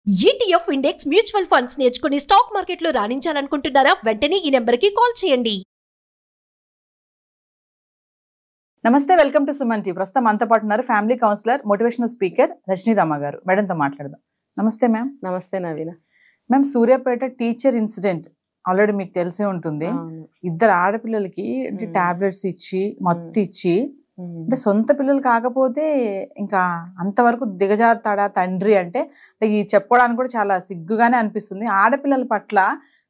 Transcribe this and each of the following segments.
ETF index mutual funds నేర్చుకుని stock మార్కెట్లో రాణించాలనుకుంటున్నారా? వెంటనే ఈ నెంబర్కి కాల్ చేయండి. నమస్తే, వెల్కమ్ టు సుమన్ టీ. ప్రస్తుతం అంతా పాటు ఉన్నారు family counsellor, motivational speaker Rajani Rama గారు. మేడంతో మాట్లాడదాం. నమస్తే మ్యామ్. నమస్తే Naveena. Ma'am, Suryapet teacher incident already మీకు తెలిసే ఉంటుంది. ఇద్దరు ఆడపిల్లలకి టాబ్లెట్స్ ఇచ్చి మత్తు ఇచ్చి, అంటే సొంత పిల్లలు కాకపోతే ఇంకా అంతవరకు దిగజారుతాడా తండ్రి అంటే ఈ చెప్పుకోవడానికి కూడా చాలా సిగ్గుగానే అనిపిస్తుంది. ఆడపిల్లల పట్ల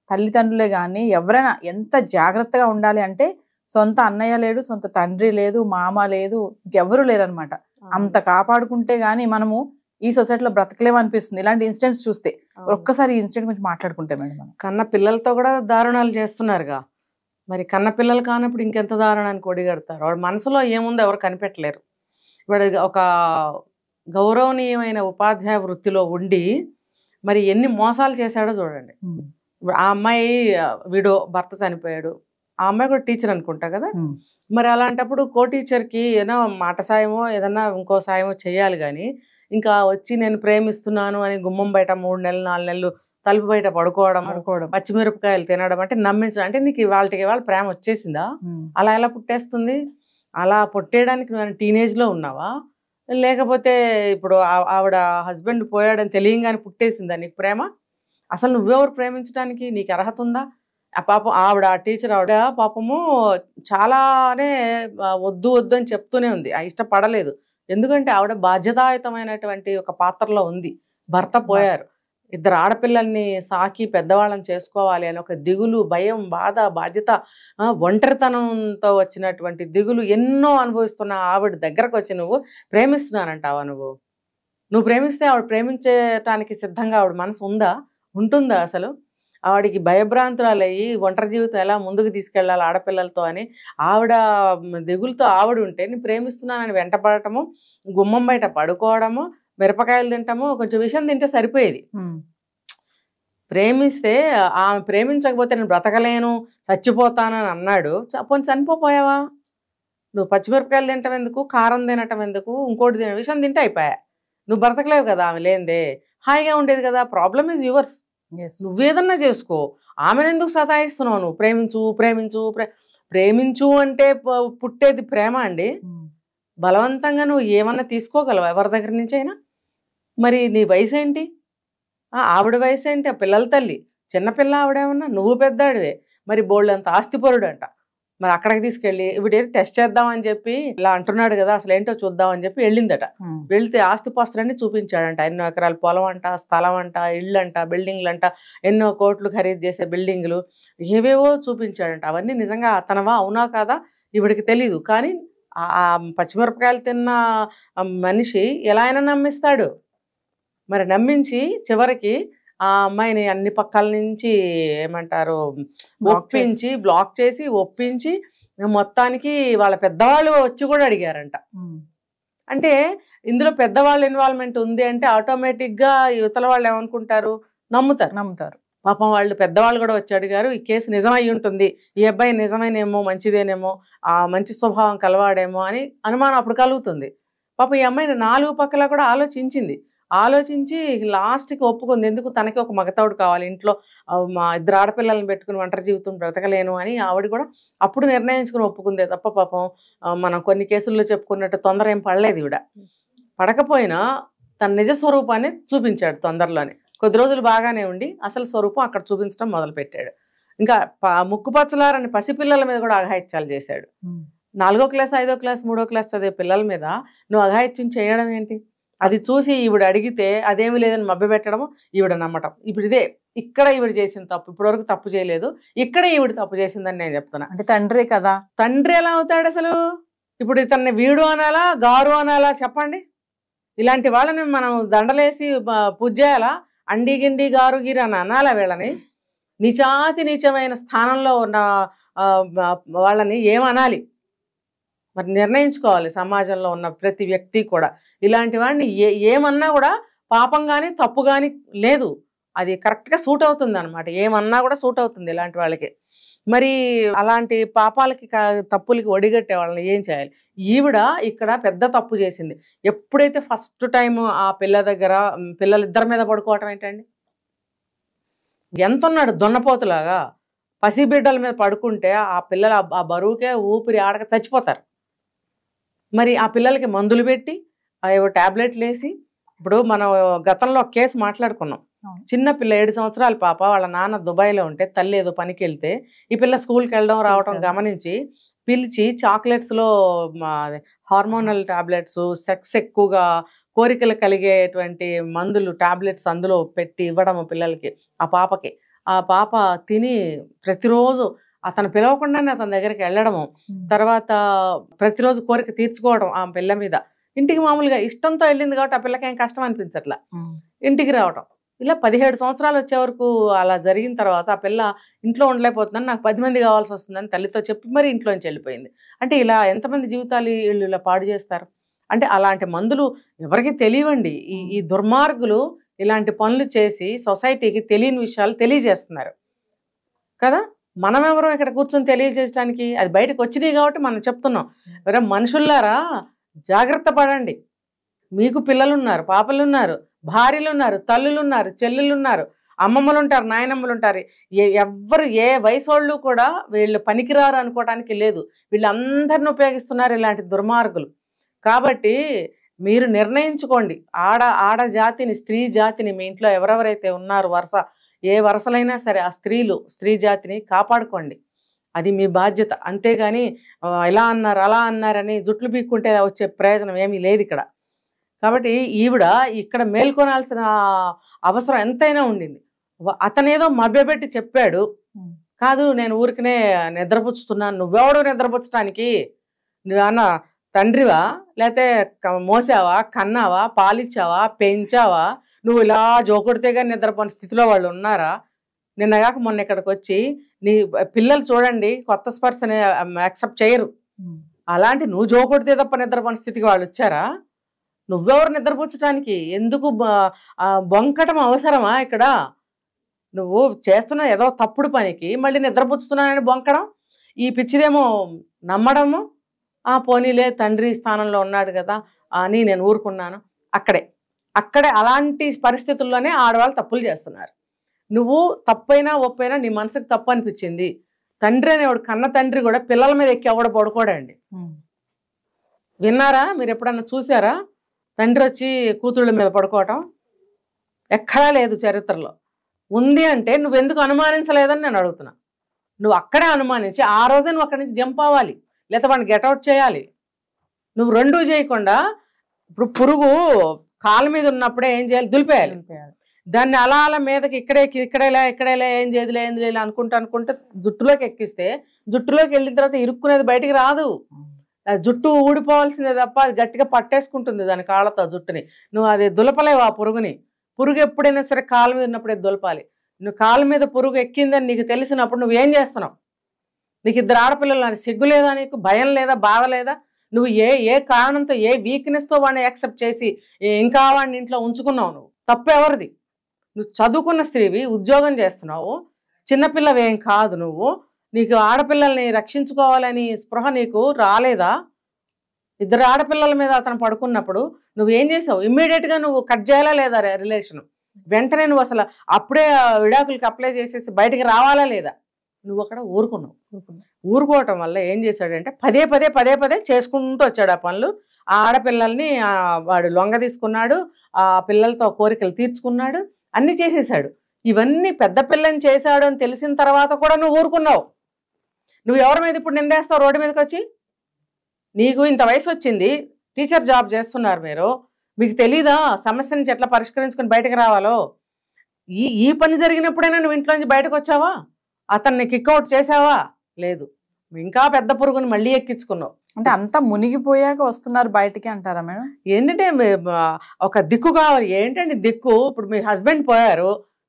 తల్లిదండ్రులే కానీ ఎవరైనా ఎంత జాగ్రత్తగా ఉండాలి అంటే, సొంత అన్నయ్య లేడు, సొంత తండ్రి లేదు, మామ లేదు, ఇంకెవరు లేరు అనమాట. అంత కాపాడుకుంటే గానీ మనము ఈ సొసైటీలో బ్రతకలేము అనిపిస్తుంది ఇలాంటి ఇన్సిడెంట్స్ చూస్తే. ఒక్కసారి ఈ ఇన్సిడెంట్ గురించి మాట్లాడుకుంటే మేడం. కన్న పిల్లలతో కూడా దారుణాలు చేస్తున్నారుగా, మరి కన్న పిల్లలు కానప్పుడు ఇంకెంత దారుణానికి ఒడిగడతారు. వాడు మనసులో ఏముందో ఎవరు కనిపెట్టలేరు. వాడు ఒక గౌరవనీయమైన ఉపాధ్యాయ వృత్తిలో ఉండి మరి ఎన్ని మోసాలు చేశాడో చూడండి. ఆ అమ్మాయి వీడో భర్త చనిపోయాడు, ఆ అమ్మాయి కూడా టీచర్ అనుకుంటా కదా. మరి అలాంటప్పుడు కో టీచర్కి ఏదో మాట సాయమో ఏదన్నా ఇంకో సాయమో చేయాలి. కానీ ఇంకా వచ్చి నేను ప్రేమిస్తున్నాను అని గుమ్మం బయట 3 నెలలు 4 నెలలు తలుపు బయట పడుకోవడం, పచ్చిమిరపకాయలు తినడం అంటే నమ్మించడం. అంటే నీకు వాళ్ళ ప్రేమ వచ్చేసిందా? అలా ఎలా పుట్టేస్తుంది? అలా పుట్టేయడానికి నువ్వు టీనేజ్లో ఉన్నావా, లేకపోతే ఇప్పుడు ఆవిడ హస్బెండ్ పోయాడని తెలియంగానే పుట్టేసిందా నీకు ప్రేమ? అసలు నువ్వెవరు ప్రేమించడానికి? నీకు అర్హత ఉందా? ఆ పాపం ఆవిడ టీచర్ ఆవిడ పాపము చాలానే వద్దు వద్దు అని చెప్తూనే ఉంది. ఇష్టపడలేదు. ఎందుకంటే ఆవిడ బాధ్యతాయుతమైనటువంటి ఒక పాత్రలో ఉంది. భర్త పోయారు, ఇద్దరు ఆడపిల్లల్ని సాకి పెద్దవాళ్ళని చేసుకోవాలి అని ఒక దిగులు, భయం, బాధ, బాధ్యత, ఒంటరితనంతో వచ్చినటువంటి దిగులు ఎన్నో అనుభవిస్తున్న ఆవిడ దగ్గరకు వచ్చి నువ్వు ప్రేమిస్తున్నానంటావా? నువ్వు ప్రేమిస్తే ఆవిడ ప్రేమించటానికి సిద్ధంగా ఆవిడ మనసు ఉందా? ఉంటుందా? అసలు ఆవిడికి భయభ్రాంతురాలయ్యి ఒంటరి జీవితం ఎలా ముందుకు తీసుకెళ్ళాలి ఆడపిల్లలతో అని ఆవిడ దిగులతో ఆవిడ ఉంటే, నేను ప్రేమిస్తున్నానని వెంటపడటము, గుమ్మం బయట పడుకోవడము, మిరపకాయలు తింటాము, కొంచెం విషయం తింటే సరిపోయేది. ప్రేమిస్తే ఆమె ప్రేమించకపోతే నేను బ్రతకలేను, చచ్చిపోతానని అన్నాడు. పోనీ చనిపోయావా? నువ్వు పచ్చిమిరపకాయలు తినటం ఎందుకు, కారం తినటం ఎందుకు, ఇంకోటి విషయం తింటే అయిపోయా. నువ్వు బ్రతకలేవు కదా ఆమె లేనిదే. హాయిగా ఉండేది కదా. Problem is yours. నువ్వేదన్నా చేసుకో, ఆమెను ఎందుకు సతాయిస్తున్నావు? నువ్వు ప్రేమించు అంటే పుట్టేది ప్రేమ అండి. బలవంతంగా నువ్వు ఏమన్నా తీసుకోగలవు ఎవరి దగ్గర నుంచి అయినా? మరి నీ వయసు ఏంటి? ఆవిడ వయసు ఏంటి? ఆ పిల్లల తల్లి చిన్నపిల్ల ఆవిడేమన్నా, నువ్వు పెద్దాడివే. మరి బోల్డంత ఆస్తిపరుడు అంట. మరి అక్కడికి తీసుకెళ్ళి ఇప్పుడు టెస్ట్ చేద్దామని చెప్పి ఇలా అంటున్నాడు కదా, అసలు ఏంటో చూద్దామని చెప్పి వెళ్ళిందట. వెళితే ఆస్తిపాస్తులన్నీ చూపించాడంట. ఎన్నో ఎకరాల పొలం అంట, స్థలం అంట, ఇళ్ళు అంట, బిల్డింగ్లు అంట, ఎన్నో కోట్లు ఖరీదు చేసే బిల్డింగ్లు, ఏవేవో చూపించాడంట. అవన్నీ నిజంగా అతనవా అవునా కాదా ఇవిడికి తెలీదు. కానీ ఆ పచ్చిమిరపకాయలు తిన్న మనిషి ఎలా అయినా నమ్మిస్తాడు. మరి నమ్మించి చివరికి ఆ అమ్మాయిని అన్ని పక్కల నుంచి ఏమంటారు ఒప్పించి, బ్లాక్ చేసి ఒప్పించి, మొత్తానికి వాళ్ళ పెద్దవాళ్ళు వచ్చి కూడా అడిగారంట. అంటే ఇందులో పెద్దవాళ్ళ ఇన్వాల్వ్మెంట్ ఉంది అంటే ఆటోమేటిక్గా యువతల వాళ్ళు ఏమనుకుంటారు? నమ్ముతారు. పాపం వాళ్ళు పెద్దవాళ్ళు కూడా వచ్చి అడిగారు. ఈ కేసు నిజమై ఉంటుంది, ఈ అబ్బాయి నిజమేనేమో, మంచిదేనేమో, ఆ మంచి స్వభావం కలవాడేమో అని అనుమానం అప్పుడు కలుగుతుంది. పాపం ఈ అమ్మాయిని 4 పక్కల కూడా ఆలోచించి లాస్ట్కి ఒప్పుకుంది. ఎందుకు? తనకి ఒక మగతావుడు కావాలి ఇంట్లో, మా ఇద్దరు ఆడపిల్లలను పెట్టుకుని ఒంటరి జీవితం బ్రతకలేను అని ఆవిడ కూడా అప్పుడు నిర్ణయించుకుని ఒప్పుకుందే తప్ప పాపం మనం కొన్ని కేసుల్లో చెప్పుకున్నట్టు తొందర ఏం పడలేదు. ఈవిడ పడకపోయినా తన నిజ స్వరూపాన్ని చూపించాడు తొందరలోనే. కొద్ది రోజులు బాగానే ఉండి అసలు స్వరూపం అక్కడ చూపించడం మొదలుపెట్టాడు. ఇంకా ముక్కుపచ్చలారని పసిపిల్లల మీద కూడా అఘాయిత్యాలు చేశాడు. 4వ క్లాస్ 5వ క్లాస్ 3వ క్లాస్ చదివే పిల్లల మీద నువ్వు అఘాయిత్యం చేయడం ఏంటి? అది చూసి ఈవిడ అడిగితే అదేమి లేదని మభ్యపెట్టడము, ఈవిడ నమ్మటం. ఇప్పుడు ఇక్కడ ఈవిడ చేసిన తప్పు. ఇప్పటివరకు తప్పు చేయలేదు, ఇక్కడ ఈవిడ తప్పు చేసిందని నేను చెప్తున్నా. అంటే తండ్రే కదా. తండ్రి ఎలా అవుతాడు అసలు? ఇప్పుడు ఇతన్ని వీడు అనాలా, గారు అనాలా చెప్పండి? ఇలాంటి వాళ్ళని మనం దండలేసి పూజ చేయాలా? అండి గిండి గారు గిరి అని అనాలా? వీళ్ళని నీచమైన స్థానంలో ఉన్న వాళ్ళని ఏమనాలి? మరి నిర్ణయించుకోవాలి సమాజంలో ఉన్న ప్రతి వ్యక్తి కూడా. ఇలాంటి వాడిని ఏమన్నా కూడా పాపం కానీ తప్పు కానీ లేదు, అది కరెక్ట్గా సూట్ అవుతుంది అనమాట. ఏమన్నా కూడా సూట్ అవుతుంది ఇలాంటి వాళ్ళకి. మరి అలాంటి పాపాలకి తప్పులకి ఒడిగట్టే వాళ్ళని ఏం చేయాలి? ఈవిడ ఇక్కడ పెద్ద తప్పు చేసింది. ఎప్పుడైతే ఫస్ట్ టైం ఆ పిల్ల దగ్గర పిల్లలిద్దరి మీద పడుకోవటం ఏంటండి? ఎంత ఉన్నాడు దున్నపోతులాగా, పసిబిడ్డల మీద పడుకుంటే ఆ పిల్లలు ఆ బరువుకే ఊపిరి ఆడక చచ్చిపోతారు. మరి ఆ పిల్లలకి మందులు పెట్టి ఏవో టాబ్లెట్లు వేసి, ఇప్పుడు మనం గతంలో ఒక కేసు మాట్లాడుకున్నాం. చిన్న పిల్ల 7 సంవత్సరాల పాప, వాళ్ళ నాన్న దుబాయ్లో ఉంటే తల్లి ఏదో పనికి వెళ్తే ఈ పిల్ల స్కూల్కి వెళ్ళడం రావడం గమనించి పిలిచి చాక్లెట్స్లో హార్మోనల్ టాబ్లెట్స్, సెక్స్ ఎక్కువగా కోరికలు కలిగేటువంటి మందులు టాబ్లెట్స్ అందులో పెట్టి ఇవ్వడం పిల్లలకి, ఆ పాపకి. ఆ పాప తిని ప్రతిరోజు అతను పిలవకుండానే అతని దగ్గరికి వెళ్ళడము, తర్వాత ప్రతిరోజు కోరిక తీర్చుకోవడం ఆ పిల్ల మీద. ఇంటికి మామూలుగా ఇష్టంతో వెళ్ళింది కాబట్టి ఆ పిల్లకి ఏం కష్టం అనిపించట్లా. ఇంటికి రావటం ఇలా 17 సంవత్సరాలు వచ్చే వరకు అలా జరిగిన తర్వాత ఆ పిల్ల ఇంట్లో ఉండలేకపోతుందని, నాకు 10 మంది కావాల్సి వస్తుందని తల్లితో చెప్పి మరి ఇంట్లోంచి వెళ్ళిపోయింది. అంటే ఇలా ఎంతమంది జీవితాలు వీళ్ళు ఇలా పాడు చేస్తారు? అంటే అలాంటి మందులు ఎవరికి తెలియవండి. ఈ దుర్మార్గులు ఇలాంటి పనులు చేసి సొసైటీకి తెలియని విషయాలు తెలియజేస్తున్నారు కదా. మనం ఎవరో ఇక్కడ కూర్చొని తెలియజేయడానికి? అది బయటకు వచ్చినాయి కాబట్టి మనం చెప్తున్నాం. వేరే మనుషుల్లారా జాగ్రత్త పడండి. మీకు పిల్లలు ఉన్నారు, పాపలు ఉన్నారు, భార్యలు ఉన్నారు, తల్లులు ఉన్నారు, చెల్లెళ్ళు ఉన్నారు, అమ్మమ్మలు ఉంటారు, నాయనమ్మలు ఉంటారు. ఎవ్వరు ఏ వయసు వాళ్ళు కూడా వీళ్ళు పనికిరారు అనుకోవడానికి లేదు. వీళ్ళందరిని ఉపయోగిస్తున్నారు ఇలాంటి దుర్మార్గులు. కాబట్టి మీరు నిర్ణయించుకోండి. ఆడ జాతిని, స్త్రీ జాతిని, మీ ఇంట్లో ఎవరెవరైతే ఉన్నారు వరుస, ఏ వరుసలైనా సరే ఆ స్త్రీ జాతిని కాపాడుకోండి. అది మీ బాధ్యత. అంతేగాని ఇలా అన్నారు అలా అన్నారని జుట్లు పీక్కుంటే వచ్చే ప్రయోజనం ఏమీ లేదు ఇక్కడ. కాబట్టి ఈవిడ ఇక్కడ మేల్కొనాల్సిన అవసరం ఎంతైనా ఉండింది. అతనేదో మభ్యపెట్టి చెప్పాడు, కాదు నేను ఊరికనే నిద్రపుచ్చుతున్నాను. నువ్వెవడు నిద్రపుచ్చటానికి? నువ్వేమన్నా తండ్రివా? లేకపోతే మోసావా, కన్నావా, పాలిచ్చావా, పెంచావా? నువ్వు ఇలా జోకొడితేగా నిద్రపోని స్థితిలో వాళ్ళు ఉన్నారా? నిన్నగాక మొన్న ఇక్కడికి వచ్చి నీ పిల్లలు చూడండి కొత్త స్పర్శని యాక్సెప్ట్ చేయరు. అలాంటి నువ్వు జోకొడితే తప్ప నిద్రపోని స్థితికి వాళ్ళు వచ్చారా? నువ్వెవరు నిద్రపుచ్చటానికి? ఎందుకు బొంకటం అవసరమా ఇక్కడ? నువ్వు చేస్తున్న ఏదో తప్పుడు పనికి మళ్ళీ నిద్రపుచ్చుతున్నానని బొంకడం, ఈ పిచ్చిదేమో నమ్మడము. పోనీలే తండ్రి స్థానంలో ఉన్నాడు కదా అని నేను ఊరుకున్నాను. అక్కడే అలాంటి పరిస్థితుల్లోనే ఆడవాళ్ళు తప్పులు చేస్తున్నారు. నువ్వు తప్పైనా ఒప్పైనా నీ మనసుకు తప్పు అనిపించింది. తండ్రి అనేవాడు, కన్న తండ్రి కూడా పిల్లల మీద ఎక్కి ఎవడ పడుకోడండి. విన్నారా? మీరు ఎప్పుడన్నా చూసారా తండ్రి వచ్చి కూతుళ్ళ మీద పడుకోవటం? ఎక్కడా లేదు చరిత్రలో. ఉంది అంటే నువ్వెందుకు అనుమానించలేదని నేను అడుగుతున్నా. నువ్వు అక్కడే అనుమానించి ఆ రోజే నువ్వు అక్కడి నుంచి జంప్ అవ్వాలి, లేదా వాడిని గెట్అవుట్ చేయాలి. నువ్వు రెండూ చేయకుండా ఇప్పుడు పురుగు కాళ్ళ మీద ఉన్నప్పుడే ఏం చేయాలి? దులిపేయాలి. దాన్ని అలా మీదకి ఇక్కడేలా ఏం చేయదులే అనుకుంటే జుట్టులోకి ఎక్కిస్తే జుట్టులోకి వెళ్ళిన తర్వాత ఇరుక్కునేది బయటికి రాదు. జుట్టు ఊడిపోవాల్సిందే తప్ప అది గట్టిగా పట్టేసుకుంటుంది దాని కాళ్ళతో జుట్టుని. నువ్వు అది దులపలేవు ఆ పురుగుని. పురుగు ఎప్పుడైనా సరే కాళ్ళ మీద ఉన్నప్పుడే దులపాలి. నువ్వు కాళ్ళ మీద పురుగు ఎక్కిందని నీకు తెలిసినప్పుడు నువ్వేం చేస్తున్నావు? నీకు 2 ఆడపిల్లలు, నాకు సిగ్గు లేదా? నీకు భయం లేదా? బాధ లేదా? నువ్వు ఏ కారణంతో, ఏ వీక్నెస్తో వాడిని యాక్సెప్ట్ చేసి ఇంకా వాడిని ఇంట్లో ఉంచుకున్నావు? నువ్వు తప్పు ఎవరిది? నువ్వు చదువుకున్న స్త్రీవి, ఉద్యోగం చేస్తున్నావు, చిన్నపిల్లవేం కాదు నువ్వు. నీకు ఆడపిల్లల్ని రక్షించుకోవాలని స్పృహ నీకు రాలేదా? 2 ఆడపిల్లల మీద అతను పడుకున్నప్పుడు నువ్వేం చేసావు? ఇమ్మీడియట్గా నువ్వు కట్ చేయాలా లేదా రిలేషన్? వెంటనే నువ్వు అసలు అప్పుడే విడాకులకి అప్లై చేసేసి బయటికి రావాలా లేదా? నువ్వు అక్కడ ఊరుకున్నావు. ఊరుకోవటం వల్ల ఏం చేశాడంటే పదే చేసుకుంటూ వచ్చాడు ఆ పనులు. ఆ ఆడపిల్లల్ని వాడు లొంగ తీసుకున్నాడు, ఆ పిల్లలతో కోరికలు తీర్చుకున్నాడు, అన్నీ చేసేసాడు. ఇవన్నీ పెద్ద పిల్లని చేశాడు అని తెలిసిన తర్వాత కూడా నువ్వు ఊరుకున్నావు. నువ్వు ఎవరి మీద ఇప్పుడు నిందేస్తావు రోడ్డు మీదకి వచ్చి? నీకు ఇంత వయసు వచ్చింది, టీచర్ జాబ్ చేస్తున్నారు మీరు, మీకు తెలీదా సమస్య నుంచి ఎట్లా పరిష్కరించుకొని బయటకు రావాలో? ఈ పని జరిగినప్పుడైనా నువ్వు ఇంట్లో నుంచి బయటకు వచ్చావా? అతన్ని కిక్అవుట్ చేసావా? లేదు. ఇంకా పెద్ద పురుగుని మళ్ళీ ఎక్కించుకున్నావు. అంటే అంతా మునిగిపోయాక వస్తున్నారు బయటికి అంటారా మేడం? ఏంటంటే ఒక దిక్కు కావాలి. ఏంటండి దిక్కు? ఇప్పుడు మీ హస్బెండ్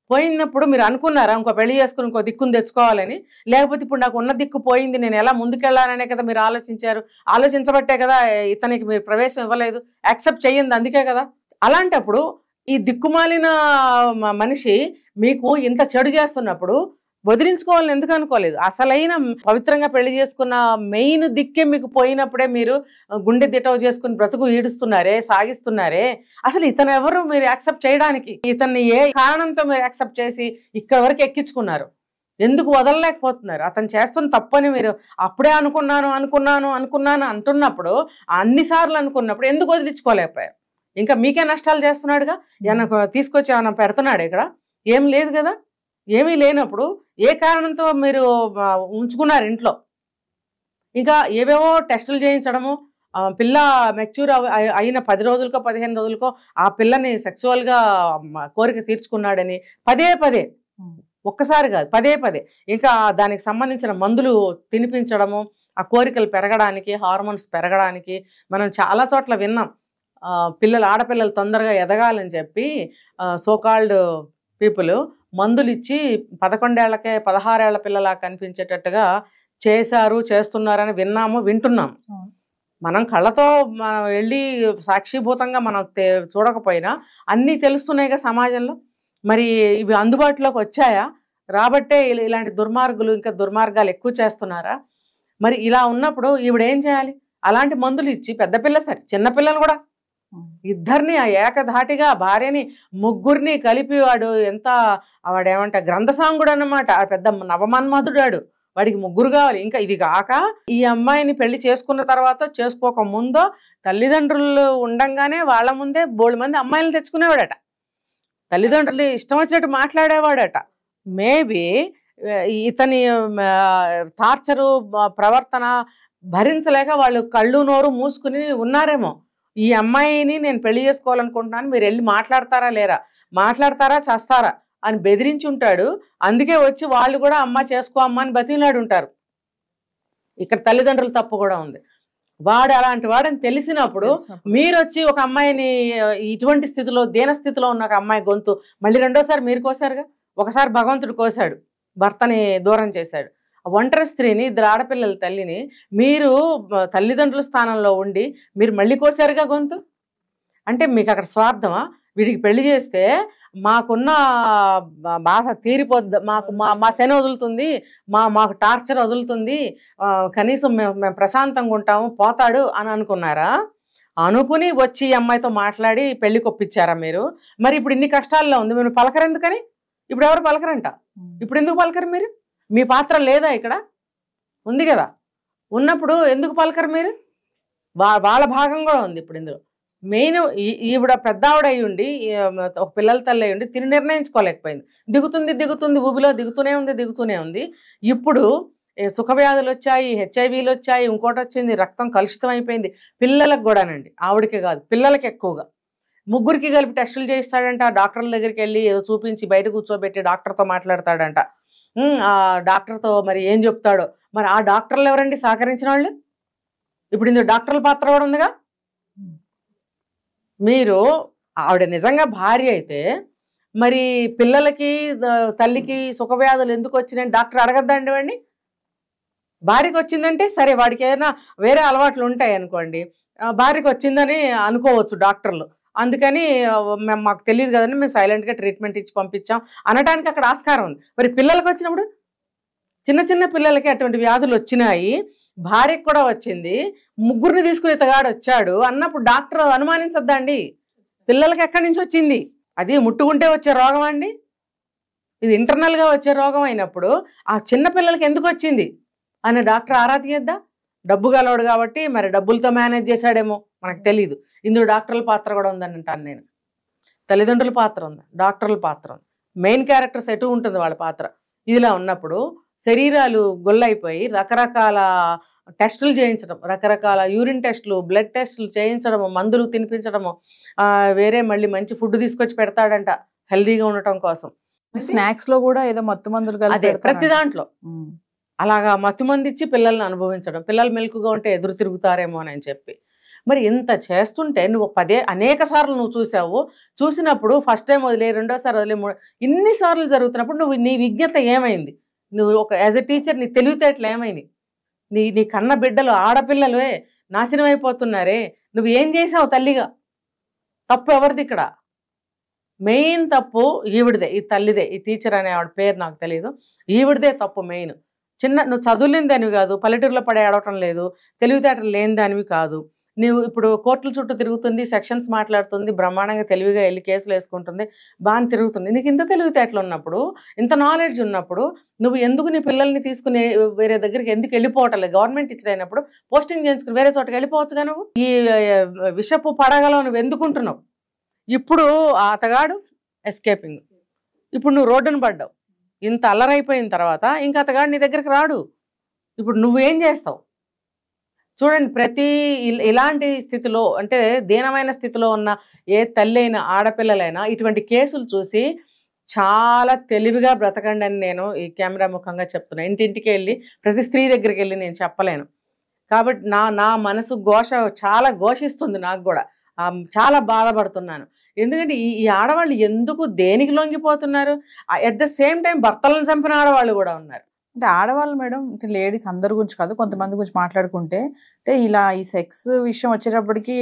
పోయినప్పుడు మీరు అనుకున్నారా ఇంకో పెళ్లి చేసుకుని ఇంకో దిక్కుని తెచ్చుకోవాలని? లేకపోతే ఇప్పుడు నాకు ఉన్న దిక్కు పోయింది, నేను ఎలా ముందుకెళ్ళాలనే కదా మీరు ఆలోచించారు. ఆలోచించబట్టే కదా ఇతనికి మీరు ప్రవేశం ఇవ్వలేదు, యాక్సెప్ట్ చెయ్యింది, అందుకే కదా. అలాంటప్పుడు ఈ దిక్కుమాలిన మనిషి మీకు ఇంత చెడు చేస్తున్నప్పుడు వదిలించుకోవాలని ఎందుకు అనుకోలేదు? అసలైన పవిత్రంగా పెళ్లి చేసుకున్న మెయిన్ దిక్కే మీకు పోయినప్పుడే మీరు గుండె దిటవు చేసుకుని బ్రతుకు ఈడుస్తున్నారే, సాగిస్తున్నారే. అసలు ఇతను ఎవరు మీరు యాక్సెప్ట్ చేయడానికి? ఇతన్ని ఏ కారణంతో మీరు యాక్సెప్ట్ చేసి ఇక్కడ వరకు ఎక్కించుకున్నారు? ఎందుకు వదలలేకపోతున్నారు? అతను చేస్తున్న తప్పని మీరు అప్పుడే అనుకున్నాను అంటున్నప్పుడు, అన్నిసార్లు అనుకున్నప్పుడు ఎందుకు వదిలించుకోలేకపోయారు? ఇంకా మీకే నష్టాలు చేస్తున్నాడుగా. ఏమన్నా తీసుకొచ్చి ఏమన్నా పెడుతున్నాడు ఇక్కడ? ఏం లేదు కదా. ఏమీ లేనప్పుడు ఏ కారణంతో మీరు ఉంచుకున్నారు ఇంట్లో? ఇంకా ఏవేవో టెస్టులు చేయించడము, పిల్ల మెచ్యూర్ అయిన 10 రోజులకో 15 రోజులకో ఆ పిల్లని సెక్సువల్గా కోరిక తీర్చుకున్నాడని పదే పదే, ఒక్కసారి కాదు పదే పదే, ఇంకా దానికి సంబంధించిన మందులు తినిపించడము, ఆ కోరికలు పెరగడానికి, హార్మోన్స్ పెరగడానికి. మనం చాలా చోట్ల విన్నాం, ఆడపిల్లలు తొందరగా ఎదగాలని చెప్పి సోకాల్డ్ పీపుల్ మందులు ఇచ్చి 11 ఏళ్లకే 16 ఏళ్ల పిల్లలా కనిపించేటట్టుగా చేస్తున్నారని వింటున్నాం. మనం కళ్ళతో మనం వెళ్ళి సాక్షిభూతంగా మనం చూడకపోయినా అన్నీ తెలుస్తున్నాయిగా సమాజంలో. మరి ఇవి అందుబాటులోకి వచ్చాయా? రాబట్టే ఇలాంటి ఇంకా దుర్మార్గాలు ఎక్కువ చేస్తున్నారా? మరి ఇలా ఉన్నప్పుడు ఈవిడేం చేయాలి? అలాంటి మందులు ఇచ్చి పెద్ద పిల్ల సరే, చిన్నపిల్లని కూడా ఇద్దరిని ఏకధాటిగా భార్యని ముగ్గురిని కలిపి వాడేమంట గ్రంథసాంగుడు అన్నమాట. పెద్ద నవమన్మధుడాడు. వాడికి ముగ్గురు కావాలి. ఇంకా ఇది కాక ఈ అమ్మాయిని పెళ్లి చేసుకున్న తర్వాత చేసుకోక ముందో తల్లిదండ్రులు ఉండంగానే వాళ్ళ ముందే బోల్డ్ మంది అమ్మాయిలను తెచ్చుకునేవాడట. తల్లిదండ్రులు ఇష్టం వచ్చినట్టు మాట్లాడేవాడట. మేబీ ఇతని టార్చరు ప్రవర్తన భరించలేక వాళ్ళు కళ్ళు నోరు మూసుకుని ఉన్నారేమో. ఈ అమ్మాయిని నేను పెళ్లి చేసుకోవాలనుకుంటున్నాను, మీరు వెళ్ళి మాట్లాడతారా చేస్తారా అని బెదిరించి ఉంటాడు. అందుకే వచ్చి వాళ్ళు కూడా అమ్మ చేసుకో అమ్మ అని బతిలాడు ఉంటారు. ఇక్కడ తల్లిదండ్రుల తప్పు కూడా ఉంది. వాడు అలాంటి వాడని తెలిసినప్పుడు మీరు వచ్చి ఒక అమ్మాయిని ఇటువంటి స్థితిలో, దీనస్థితిలో ఉన్న ఒక అమ్మాయి గొంతు మళ్ళీ రెండోసారి మీరు కోసారుగా. ఒకసారి భగవంతుడు కోసాడు, భర్తని దూరం చేశాడు. ఒంటరి స్త్రీని, 2 ఆడపిల్లల తల్లిని మీరు తల్లిదండ్రుల స్థానంలో ఉండి మీరు మళ్ళీ కోసారుగా గొంతు. అంటే మీకు అక్కడ స్వార్థమా? వీడికి పెళ్లి చేస్తే మాకున్న బాధ తీరిపోద్ది, మా శని వదులుతుంది, మాకు టార్చర్ వదులుతుంది, కనీసం మేము ప్రశాంతంగా ఉంటాము, పోతాడు అని అనుకున్నారా? అనుకుని వచ్చి ఈ అమ్మాయితో మాట్లాడి పెళ్లి కొప్పించారా మీరు? మరి ఇప్పుడు ఇన్ని కష్టాల్లో ఉంది, మీరు పలకరెందుకని? ఇప్పుడు ఎవరు పలకరంట. ఇప్పుడు ఎందుకు పలకరు మీరు? మీ పాత్ర లేదా ఇక్కడ? ఉంది కదా. ఉన్నప్పుడు ఎందుకు పలకరు మీరు? వాళ్ళ భాగం కూడా ఉంది ఇప్పుడు ఇందులో. మెయిన్ ఈవిడ పెద్ద ఆవిడ అయి ఉండి, ఒక పిల్లల తల్లి అయి ఉండి తిని నిర్ణయించుకోలేకపోయింది. దిగుతుంది ఊబిలో దిగుతూనే ఉంది. ఇప్పుడు సుఖవ్యాధులు వచ్చాయి, హెచ్ఐవీలు వచ్చాయి, ఇంకోటి వచ్చింది, రక్తం కలుషితం అయిపోయింది. పిల్లలకు కూడానండి, ఆవిడకే కాదు పిల్లలకి ఎక్కువగా. ముగ్గురికి కలిపి టెస్టులు చేస్తాడంట. డాక్టర్ల దగ్గరికి వెళ్ళి ఏదో చూపించి బయట కూర్చోబెట్టి డాక్టర్తో మాట్లాడతాడంట. ఆ డాక్టర్తో మరి ఏం చెప్తాడో. మరి ఆ డాక్టర్లు ఎవరండి సహకరించిన వాళ్ళు? ఇప్పుడు ఇందులో డాక్టర్ల పాత్ర కూడా ఉందిగా. మీరు ఆవిడ నిజంగా భార్య అయితే మరి పిల్లలకి తల్లికి సుఖవ్యాధులు ఎందుకు వచ్చినాయని డాక్టర్ అడగద్దండి వాడిని? భార్యకి వచ్చిందంటే సరే, వాడికి ఏదైనా వేరే అలవాట్లు ఉంటాయి అనుకోండి, భార్యకి వచ్చిందని అనుకోవచ్చు డాక్టర్లు. అందుకని మాకు తెలియదు కదండి, మేము సైలెంట్గా ట్రీట్మెంట్ ఇచ్చి పంపించాం అనడానికి అక్కడ ఆస్కారం ఉంది. మరి పిల్లలకు వచ్చినప్పుడు, చిన్న పిల్లలకి అటువంటి వ్యాధులు వచ్చినాయి, భార్యకు కూడా వచ్చింది, ముగ్గురిని తీసుకుని ఇతగాడు వచ్చాడు అన్నప్పుడు డాక్టర్ అనుమానించద్దండి పిల్లలకి ఎక్కడి నుంచి వచ్చింది? అది ముట్టుకుంటే వచ్చే రోగం అండి? ఇది ఇంటర్నల్గా వచ్చే రోగం అయినప్పుడు ఆ చిన్న పిల్లలకి ఎందుకు వచ్చింది అని డాక్టర్ ఆరా తీయద్దా? డబ్బు గలవాడు కాబట్టి మరి డబ్బులతో మేనేజ్ చేశాడేమో, మనకు తెలీదు. ఇందులో డాక్టర్ల పాత్ర కూడా ఉందని అంటాను నేను. తల్లిదండ్రుల పాత్ర ఉంది, డాక్టర్ల పాత్ర ఉంది, మెయిన్ క్యారెక్టర్స్ ఎటు ఉంటుంది వాళ్ళ పాత్ర. ఇదిలా ఉన్నప్పుడు శరీరాలు గొల్లైపోయి రకరకాల టెస్టులు చేయించడం, రకరకాల యూరిన్ టెస్టులు, బ్లడ్ టెస్టులు చేయించడము, మందులు తినిపించడము, వేరే మళ్ళీ మంచి ఫుడ్ తీసుకొచ్చి పెడతాడంట హెల్దీగా ఉండటం కోసం. స్నాక్స్ లో కూడా ఏదో మత్తు మందులు అదే ప్రతి దాంట్లో అలాగా మత్తు మంది ఇచ్చి పిల్లల్ని అనుభవించడం, పిల్లలు మెలకుగా ఉంటే ఎదురు తిరుగుతారేమో అని చెప్పి. మరి ఇంత చేస్తుంటే నువ్వు అనేక సార్లు నువ్వు చూసావు. చూసినప్పుడు ఫస్ట్ టైం వదిలే, రెండోసారి వదిలే, ఇన్నిసార్లు జరుగుతున్నప్పుడు నీ విజ్ఞత ఏమైంది? నువ్వు ఒక యాజ్ ఎ టీచర్ నీ తెలివితేటలు ఏమైంది? నీ కన్న బిడ్డలు ఆడపిల్లలే నాశనం అయిపోతున్నారే, నువ్వు ఏం చేసావు తల్లిగా? తప్పు ఎవరిది ఇక్కడ? మెయిన్ తప్పు ఈవిడదే, ఈ తల్లిదే, ఈ టీచర్ అనే ఆవిడ పేరు నాకు తెలియదు, ఈవిడదే తప్పు మెయిన్. నువ్వు చదువులేని దానివి కాదు, పల్లెటూరులో పడే ఆడవటం లేదు, తెలివితేటలు లేని దానివి కాదు. నువ్వు ఇప్పుడు కోర్టుల చుట్టూ తిరుగుతుంది, సెక్షన్స్ మాట్లాడుతుంది, బ్రహ్మాండంగా తెలివిగా వెళ్ళి కేసులు వేసుకుంటుంది, బాగా తిరుగుతుంది. నీకు ఇంత తెలివితేటలు ఉన్నప్పుడు, ఇంత నాలెడ్జ్ ఉన్నప్పుడు నువ్వు ఎందుకు నీ పిల్లల్ని తీసుకుని వేరే దగ్గరికి ఎందుకు వెళ్ళిపోవటం లేదు? గవర్నమెంట్ టీచర్ అయినప్పుడు పోస్టింగ్ చేయించుకుని వేరే చోటకి వెళ్ళిపోవచ్చుగా. నువ్వు ఈ విషపు పడగలో నువ్వు ఎందుకుంటున్నావు? ఇప్పుడు ఆ అతగాడు ఎస్కేపింగ్, ఇప్పుడు నువ్వు రోడ్డును పడ్డావు. ఇంత అల్లరైపోయిన తర్వాత ఇంకా అతగాడు నీ దగ్గరికి రాడు. ఇప్పుడు నువ్వేం చేస్తావు? చూడండి, ప్రతి ఇలాంటి స్థితిలో అంటే దీనమైన స్థితిలో ఉన్న ఏ తల్లి అయినా ఆడపిల్లలైనా ఇటువంటి కేసులు చూసి చాలా తెలివిగా బ్రతకండి అని నేను ఈ కెమెరా ముఖంగా చెప్తున్నా. ఇంటింటికి వెళ్ళి ప్రతి స్త్రీ దగ్గరికి వెళ్ళి నేను చెప్పలేను కాబట్టి నా మనసు చాలా ఘోషిస్తుంది. నాకు కూడా చాలా బాధపడుతున్నాను. ఎందుకంటే ఈ ఆడవాళ్ళు ఎందుకు దేనికి లొంగిపోతున్నారు? అట్ ద సేమ్ టైం భర్తలను చంపిన ఆడవాళ్ళు కూడా ఉన్నారు. అంటే ఆడవాళ్ళు మేడం, అంటే లేడీస్ అందరి గురించి కాదు, కొంతమంది గురించి మాట్లాడుకుంటే అంటే ఇలా ఈ సెక్స్ విషయం వచ్చేటప్పటికి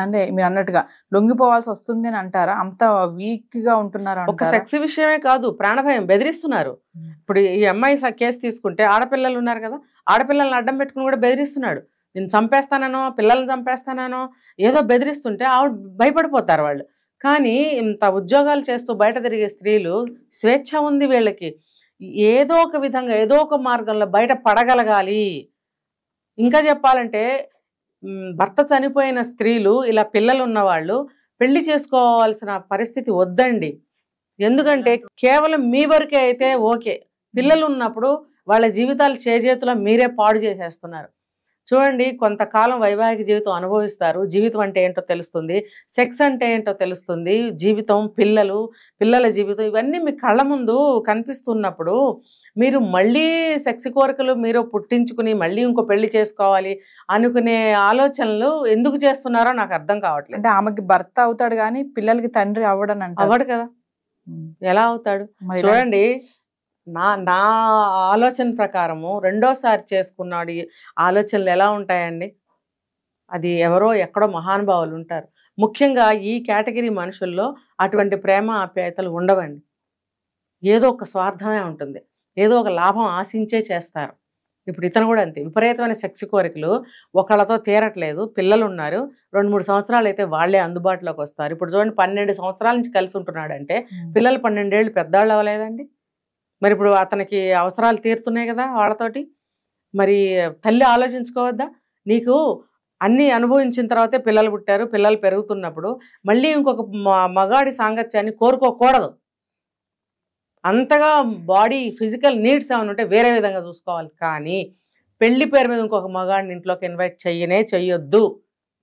అంటే మీరు అన్నట్టుగా లొంగిపోవాల్సి వస్తుంది అని అంటారా? అంత వీక్ గా ఉంటున్నారా? ఒక సెక్స్ విషయమే కాదు, ప్రాణభయం, బెదిరిస్తున్నారు. ఇప్పుడు ఈ అమ్మాయి కేసు తీసుకుంటే ఆడపిల్లలు ఉన్నారు కదా, ఆడపిల్లల్ని అడ్డం పెట్టుకుని కూడా బెదిరిస్తున్నాడు. నేను చంపేస్తానో, పిల్లల్ని చంపేస్తానో ఏదో బెదిరిస్తుంటే ఆవిడ భయపడిపోతారు వాళ్ళు. కానీ ఇంత ఉద్యోగాలు చేస్తూ బయట తిరిగే స్త్రీలు స్వేచ్ఛ ఉంది వీళ్ళకి, ఏదో ఒక విధంగా ఏదో ఒక మార్గంలో బయట పడగలగాలి. ఇంకా చెప్పాలంటే భర్త చనిపోయిన స్త్రీలు, ఇలా పిల్లలు ఉన్నవాళ్ళు పెళ్లి చేసుకోవాల్సిన పరిస్థితి వద్దండి. ఎందుకంటే కేవలం మీ వరకే అయితే ఓకే, పిల్లలు ఉన్నప్పుడు వాళ్ళ జీవితాలు చేజేతులో మీరే పాడు చేసేస్తున్నారు. చూడండి, కొంతకాలం వైవాహిక జీవితం అనుభవిస్తారు, జీవితం అంటే ఏంటో తెలుస్తుంది, సెక్స్ అంటే ఏంటో తెలుస్తుంది, జీవితం, పిల్లల జీవితం ఇవన్నీ మీ కళ్ళ ముందు కనిపిస్తున్నప్పుడు మీరు మళ్ళీ సెక్స్ కోరికలు మీరు పుట్టించుకుని మళ్ళీ ఇంకో పెళ్లి చేసుకోవాలి అనుకునే ఆలోచనలు ఎందుకు చేస్తున్నారో నాకు అర్థం కావట్లేదు. అంటే ఆమెకి భర్త అవుతాడు కానీ పిల్లలకి తండ్రి అవ్వడని అంటే అవ్వడు కదా, ఎలా అవుతాడు? చూడండి, నా ఆలోచన ప్రకారము రెండోసారి చేసుకున్నాడు ఆలోచనలు ఎలా ఉంటాయండి? అది ఎవరో ఎక్కడో మహానుభావులు ఉంటారు. ముఖ్యంగా ఈ కేటగిరీ మనుషుల్లో అటువంటి ప్రేమ ఆప్యాయతలు ఉండవండి. ఏదో ఒక స్వార్థమే ఉంటుంది, ఏదో ఒక లాభం ఆశించే చేస్తారు. ఇప్పుడు ఇతను కూడా అంతే, విపరీతమైన సెక్స్ కోరికలు, ఒకళ్ళతో తీరట్లేదు, పిల్లలు ఉన్నారు, 2-3 సంవత్సరాలు అయితే వాళ్ళే అందుబాటులోకి వస్తారు. ఇప్పుడు చూడండి, 12 సంవత్సరాల నుంచి కలిసి ఉంటున్నాడంటే పిల్లలు 12 ఏళ్ళు పెద్దవాళ్ళు అవ్వలేదండి. మరి ఇప్పుడు అతనికి అవసరాలు తీరుతున్నాయి కదా వాళ్ళతోటి. మరి తల్లి ఆలోచించుకోవద్దా? నీకు అన్నీ అనుభవించిన తర్వాతే పిల్లలు పుట్టారు, పిల్లలు పెరుగుతున్నప్పుడు మళ్ళీ ఇంకొక మగాడి సాంగత్యాన్ని కోరుకోకూడదు. అంతగా బాడీ ఫిజికల్ నీడ్స్ ఏమైనా ఉంటే వేరే విధంగా చూసుకోవాలి. కానీ పెళ్లి పేరు మీద ఇంకొక మగాడిని ఇంట్లోకి ఇన్వైట్ చెయ్యొద్దు.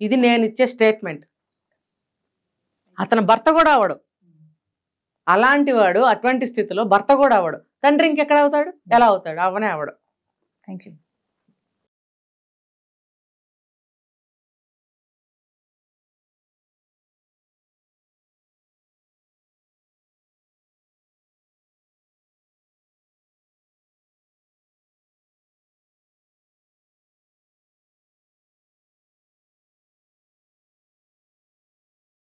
ఇది నేను ఇచ్చే స్టేట్మెంట్. అతను భర్త కూడా అవడు, అలాంటి వాడు అటువంటి స్థితిలో భర్త కూడా అవడు, తండ్రి ఇంకెక్కడ అవుతాడు? ఎలా అవుతాడు? అవనే అవడు. Thank you.